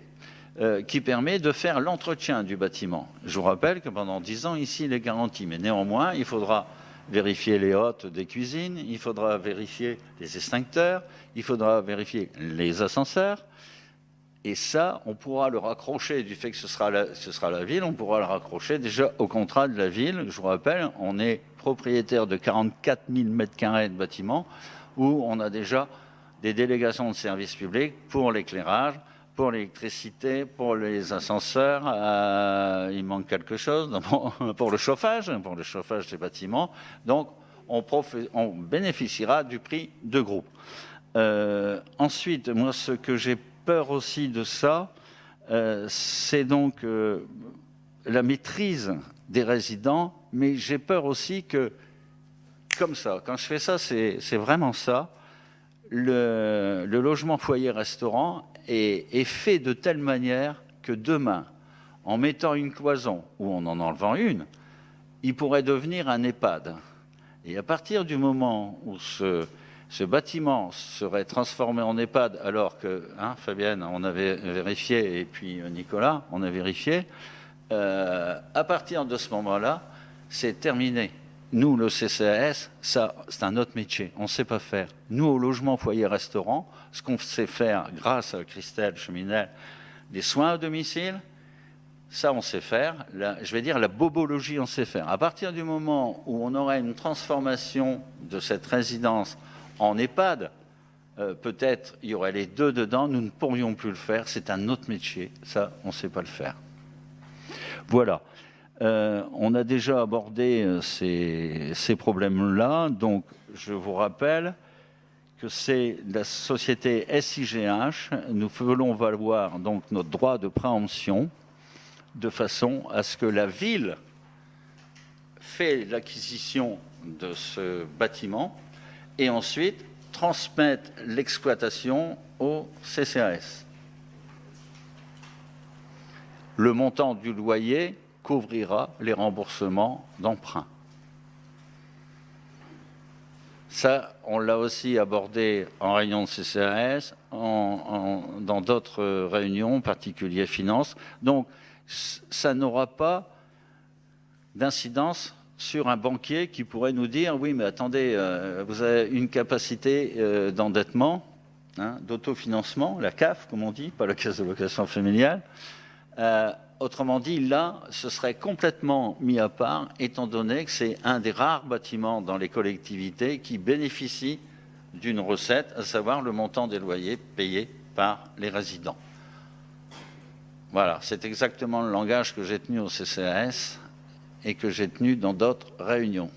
qui permet de faire l'entretien du bâtiment. Je vous rappelle que pendant 10 ans, ici, il est garanti, mais néanmoins, il faudra vérifier les hôtes des cuisines, il faudra vérifier les extincteurs, il faudra vérifier les ascenseurs, Et ça, on pourra le raccrocher, du fait que ce sera la ville, on pourra le raccrocher déjà au contrat de la ville. Je vous rappelle, on est propriétaire de 44 000 m² de bâtiments où on a déjà des délégations de services publics pour l'éclairage, pour l'électricité, pour les ascenseurs. Il manque quelque chose pour le chauffage des bâtiments. Donc, on bénéficiera du prix de groupe. Ensuite, moi, ce que j'ai peur aussi de ça, c'est donc la maîtrise des résidents, mais j'ai peur aussi que, comme ça, quand je fais ça, c'est vraiment ça, le logement foyer-restaurant est fait de telle manière que demain, en mettant une cloison ou en enlevant une, il pourrait devenir un EHPAD. Et à partir du moment où ce bâtiment serait transformé en EHPAD, alors que, Fabienne, on avait vérifié, et puis Nicolas, on a vérifié, à partir de ce moment-là, c'est terminé. Nous, le CCAS, ça, c'est un autre métier, on ne sait pas faire. Nous, au logement, foyer, restaurant, ce qu'on sait faire grâce à Christelle Cheminel, des soins à domicile, ça, on sait faire. Je vais dire la bobologie, on sait faire. À partir du moment où on aurait une transformation de cette résidence en EHPAD, peut-être il y aurait les deux dedans, nous ne pourrions plus le faire, c'est un autre métier, ça on ne sait pas le faire. Voilà, on a déjà abordé ces problèmes-là, donc je vous rappelle que c'est la société SIGH, nous voulons valoir donc notre droit de préemption de façon à ce que la ville fait l'acquisition de ce bâtiment et ensuite transmettre l'exploitation au CCAS. Le montant du loyer couvrira les remboursements d'emprunt. Ça, on l'a aussi abordé en réunion de CCAS, dans d'autres réunions, en particulier finances. Donc, ça n'aura pas d'incidence sur un banquier qui pourrait nous dire « Oui, mais attendez, vous avez une capacité d'endettement, d'autofinancement, la CAF, comme on dit, pas la caisse de location familiale. Autrement dit, là, ce serait complètement mis à part, étant donné que c'est un des rares bâtiments dans les collectivités qui bénéficie d'une recette, à savoir le montant des loyers payés par les résidents. » Voilà, c'est exactement le langage que j'ai tenu au CCAS et que j'ai tenu dans d'autres réunions.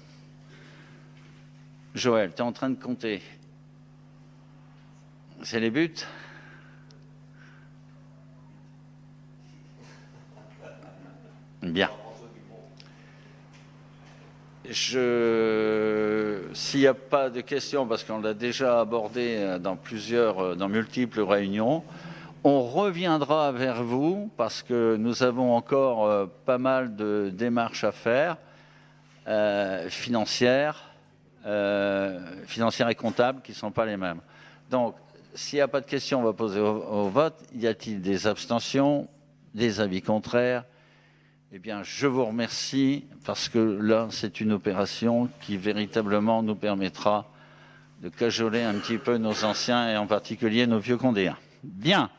Joël, tu es en train de compter. C'est les buts ? Bien. S'il n'y a pas de questions, parce qu'on l'a déjà abordé dans multiples réunions, on reviendra vers vous parce que nous avons encore pas mal de démarches à faire, financières et comptables, qui ne sont pas les mêmes. Donc, s'il n'y a pas de questions, on va poser au vote. Y a-t-il des abstentions, des avis contraires ? Eh bien, je vous remercie parce que là, c'est une opération qui véritablement nous permettra de cajoler un petit peu nos anciens et en particulier nos vieux condéens. Bien.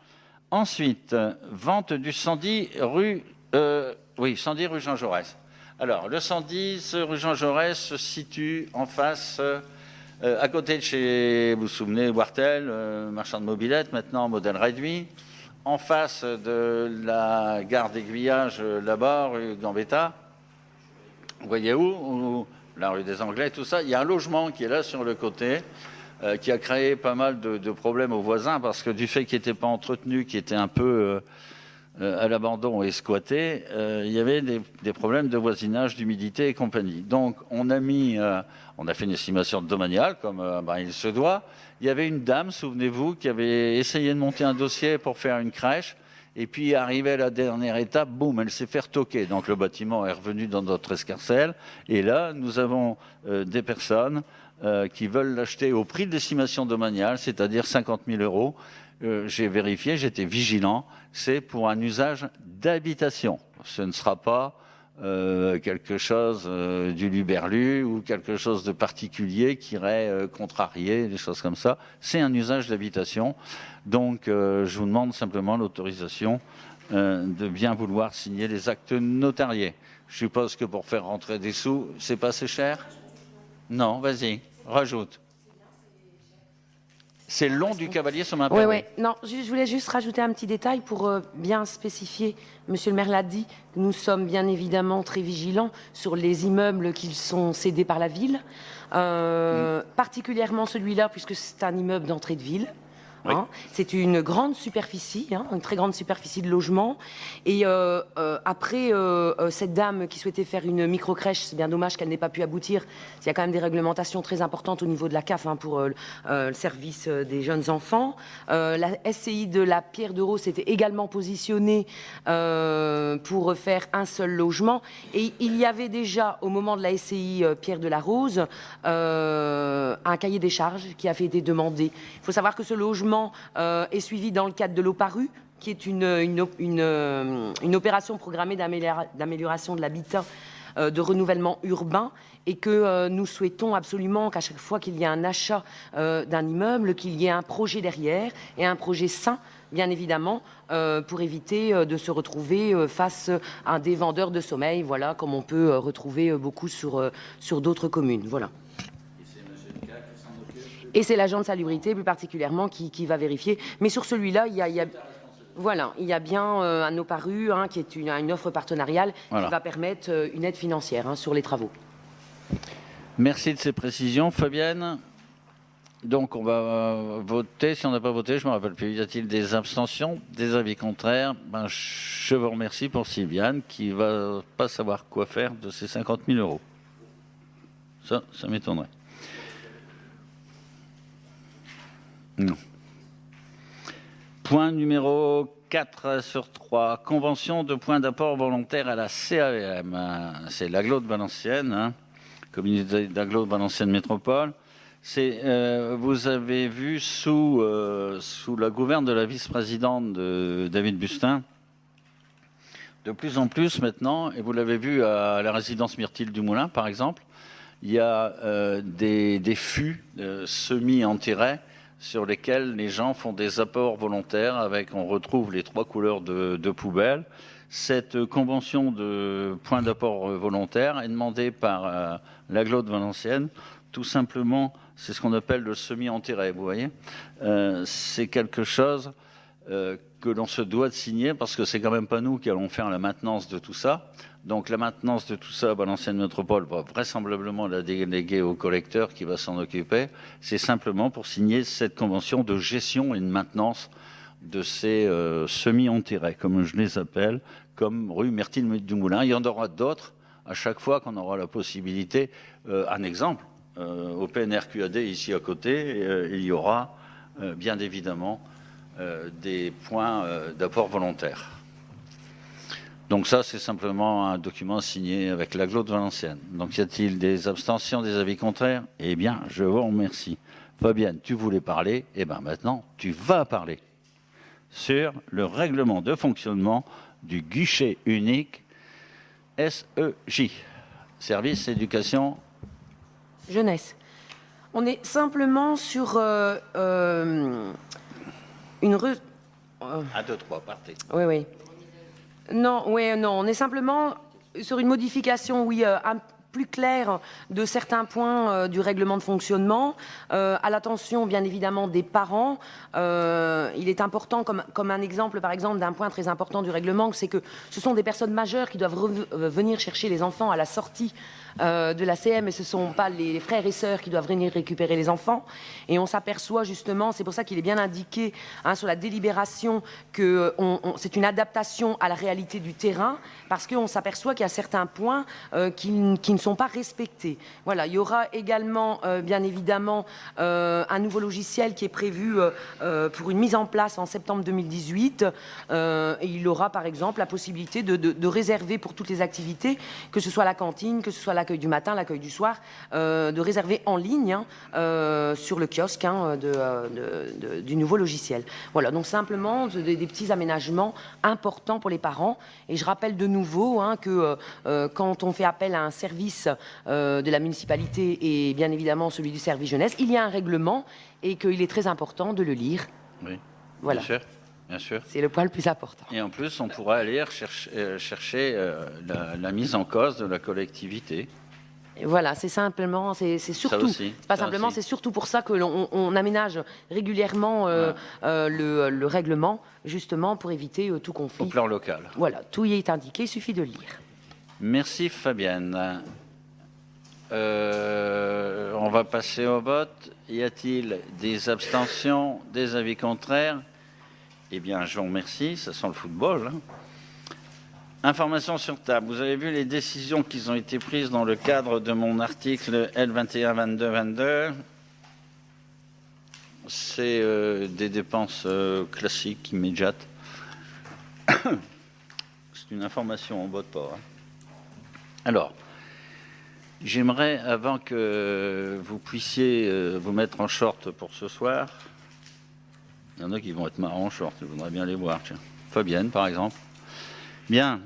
Ensuite, vente du 110 rue Jean Jaurès. Alors, le 110 rue Jean Jaurès se situe en face, à côté de chez, vous vous souvenez, Wartel, marchand de mobilette, maintenant modèle réduit, en face de la gare d'Aiguillage, là-bas, rue Gambetta. Vous voyez où la rue des Anglais, tout ça. Il y a un logement qui est là sur le côté, qui a créé pas mal de problèmes aux voisins parce que du fait qu'il n'était pas entretenu, qu'il était un peu à l'abandon et squatté, il y avait des problèmes de voisinage, d'humidité et compagnie. Donc on a fait une estimation domaniale comme il se doit. Il y avait une dame, souvenez-vous, qui avait essayé de monter un dossier pour faire une crèche et puis arrivé à la dernière étape, boum, elle s'est fait retoquer. Donc le bâtiment est revenu dans notre escarcelle et là nous avons des personnes qui veulent l'acheter au prix de l'estimation domaniale, c'est-à-dire 50 000 €. J'ai vérifié, j'étais vigilant, c'est pour un usage d'habitation. Ce ne sera pas quelque chose du luberlu ou quelque chose de particulier qui irait contrarier, des choses comme ça. C'est un usage d'habitation. Donc, je vous demande simplement l'autorisation de bien vouloir signer les actes notariés. Je suppose que pour faire rentrer des sous, c'est pas assez cher? Non, vas-y, rajoute. C'est le long du cavalier sur ma Oui, oui. Non, je voulais juste rajouter un petit détail pour bien spécifier. Monsieur le maire l'a dit, nous sommes bien évidemment très vigilants sur les immeubles qui sont cédés par la ville, particulièrement celui-là puisque c'est un immeuble d'entrée de ville. Oui. Hein. C'est une grande superficie, une très grande superficie de logement. Et après, cette dame qui souhaitait faire une micro-crèche, c'est bien dommage qu'elle n'ait pas pu aboutir. Il y a quand même des réglementations très importantes au niveau de la CAF pour le service des jeunes enfants. La SCI de la Pierre de Rose s'était également positionnée pour faire un seul logement. Et il y avait déjà, au moment de la SCI Pierre de la Rose, un cahier des charges qui avait été demandé. Il faut savoir que ce logement est suivi dans le cadre de l'OPARU, qui est une opération programmée d'amélioration de l'habitat, de renouvellement urbain, et que nous souhaitons absolument qu'à chaque fois qu'il y a un achat d'un immeuble, qu'il y ait un projet derrière, et un projet sain, bien évidemment, pour éviter de se retrouver face à des vendeurs de sommeil, voilà, comme on peut retrouver beaucoup sur d'autres communes. Voilà. Et c'est l'agent de salubrité, plus particulièrement, qui va vérifier. Mais sur celui-là, il y a bien un OPARU, qui est une offre partenariale qui va permettre une aide financière sur les travaux. Merci de ces précisions. Fabienne, donc on va voter. Si on n'a pas voté, je ne me rappelle plus. Y a-t-il des abstentions, des avis contraires? Je vous remercie pour Sylviane, qui ne va pas savoir quoi faire de ces 50 000 euros. Ça m'étonnerait. Non. Point numéro 4 sur 3. Convention de points d'apport volontaire à la CAVM. C'est l'agglo de Valenciennes, communauté d'agglo de Valenciennes Métropole. Vous avez vu sous la gouverne de la vice-présidente de David Bustin, de plus en plus maintenant, et vous l'avez vu à la résidence Myrtille du Moulin par exemple, il y a des fûts semi-enterrés sur lesquels les gens font des apports volontaires on retrouve les 3 couleurs de poubelle. Cette convention de points d'apport volontaire est demandée par l'agglo de Valenciennes. Tout simplement, c'est ce qu'on appelle le semi-enterré, vous voyez. C'est quelque chose que l'on se doit de signer parce que c'est quand même pas nous qui allons faire la maintenance de tout ça. Donc la maintenance de tout ça, Valenciennes Métropole va vraisemblablement la déléguer au collecteur qui va s'en occuper. C'est simplement pour signer cette convention de gestion et de maintenance de ces semi-enterrés, comme je les appelle, comme rue Myrtille du Moulin. Il y en aura d'autres à chaque fois qu'on aura la possibilité. Un exemple, au PNRQAD ici à côté, il y aura bien évidemment des points d'apport volontaire. Donc ça, c'est simplement un document signé avec l'agglo de Valenciennes. Donc y a-t-il des abstentions, des avis contraires? Eh bien, je vous remercie. Fabienne, tu voulais parler, eh bien maintenant, tu vas parler sur le règlement de fonctionnement du guichet unique SEJ, Service Éducation Jeunesse. On est simplement sur une... 1, 2, 3, partez. Oui. Non, on est simplement sur une modification, plus claire de certains points du règlement de fonctionnement, à l'attention bien évidemment des parents. Il est important, comme un exemple par exemple d'un point très important du règlement, c'est que ce sont des personnes majeures qui doivent venir chercher les enfants à la sortie de la CM, et ce ne sont pas les frères et sœurs qui doivent venir récupérer les enfants. Et on s'aperçoit justement, c'est pour ça qu'il est bien indiqué sur la délibération que c'est une adaptation à la réalité du terrain, parce qu'on s'aperçoit qu'il y a certains points qui ne ne sont pas respectés. Voilà, il y aura également, bien évidemment, un nouveau logiciel qui est prévu pour une mise en place en septembre 2018. Et il aura, par exemple, la possibilité de réserver pour toutes les activités, que ce soit la cantine, que ce soit l'accueil du matin, l'accueil du soir, de réserver en ligne sur le kiosque du nouveau logiciel. Voilà, donc simplement des petits aménagements importants pour les parents. Et je rappelle de nouveau que quand on fait appel à un service de la municipalité et bien évidemment celui du service jeunesse, il y a un règlement et qu'il est très important de le lire. Oui, voilà. Bien sûr. C'est le point le plus important. Et en plus, on pourra aller chercher la mise en cause de la collectivité. Et voilà, c'est simplement, c'est surtout, c'est pas simplement, c'est surtout pour ça que l'on aménage régulièrement le règlement, justement pour éviter tout conflit. Au plan local. Voilà, tout y est indiqué, il suffit de lire. Merci Fabienne. On va passer au vote. Y a-t-il des abstentions, des avis contraires? Eh bien, je vous remercie, ça sent le football. Information sur table. Vous avez vu les décisions qui ont été prises dans le cadre de mon article L21-22-22. C'est des dépenses classiques, immédiates. C'est une information, on ne vote pas. Alors, j'aimerais, avant que vous puissiez vous mettre en short pour ce soir, il y en a qui vont être marrants en short, je voudrais bien les voir. Tiens. Fabienne, par exemple. Bien,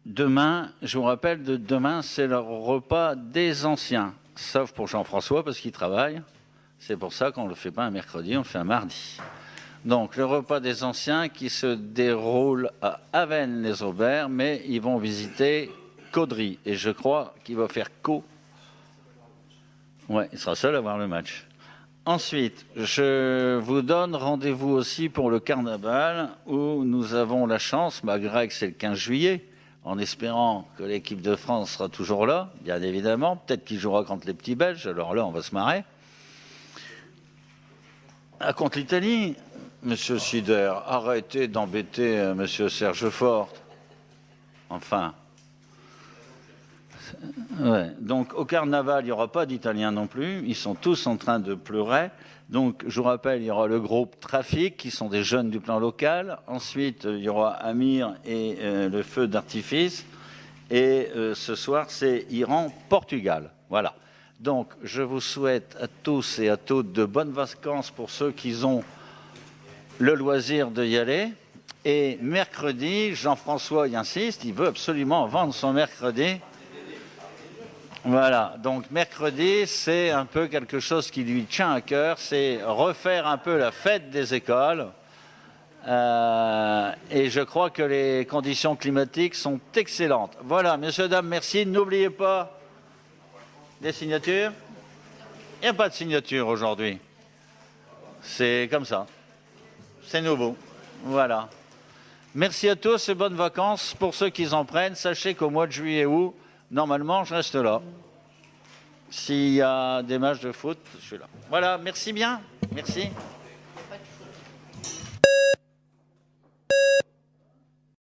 demain, je vous rappelle, demain, c'est le repas des anciens, sauf pour Jean-François, parce qu'il travaille. C'est pour ça qu'on ne le fait pas un mercredi, on le fait un mardi. Donc, le repas des anciens qui se déroule à Avesnes-les-Aubert, mais ils vont visiter Caudry. Et je crois qu'il va faire Ouais, il sera seul à voir le match. Ensuite, je vous donne rendez-vous aussi pour le carnaval où nous avons la chance, malgré que c'est le 15 juillet, en espérant que l'équipe de France sera toujours là, bien évidemment. Peut-être qu'il jouera contre les petits Belges, alors là, on va se marrer. Contre l'Italie, Monsieur Sider, arrêtez d'embêter Monsieur Serge Fort. Enfin... Ouais. Donc au carnaval, il n'y aura pas d'Italiens non plus. Ils sont tous en train de pleurer. Donc je vous rappelle, il y aura le groupe Trafic, qui sont des jeunes du plan local. Ensuite, il y aura Amir et le feu d'artifice. Et ce soir, c'est Iran-Portugal. Voilà. Donc je vous souhaite à tous et à toutes de bonnes vacances pour ceux qui ont le loisir d'y aller. Et mercredi, Jean-François y insiste, il veut absolument vendre son mercredi. Voilà, donc mercredi, c'est un peu quelque chose qui lui tient à cœur, c'est refaire un peu la fête des écoles. Et je crois que les conditions climatiques sont excellentes. Voilà, messieurs, dames, merci. N'oubliez pas des signatures. Il n'y a pas de signature aujourd'hui. C'est comme ça. C'est nouveau. Voilà. Merci à tous et bonnes vacances. Pour ceux qui en prennent, sachez qu'au mois de juillet et août, normalement, je reste là. S'il y a des matchs de foot, je suis là. Voilà, merci bien. Merci.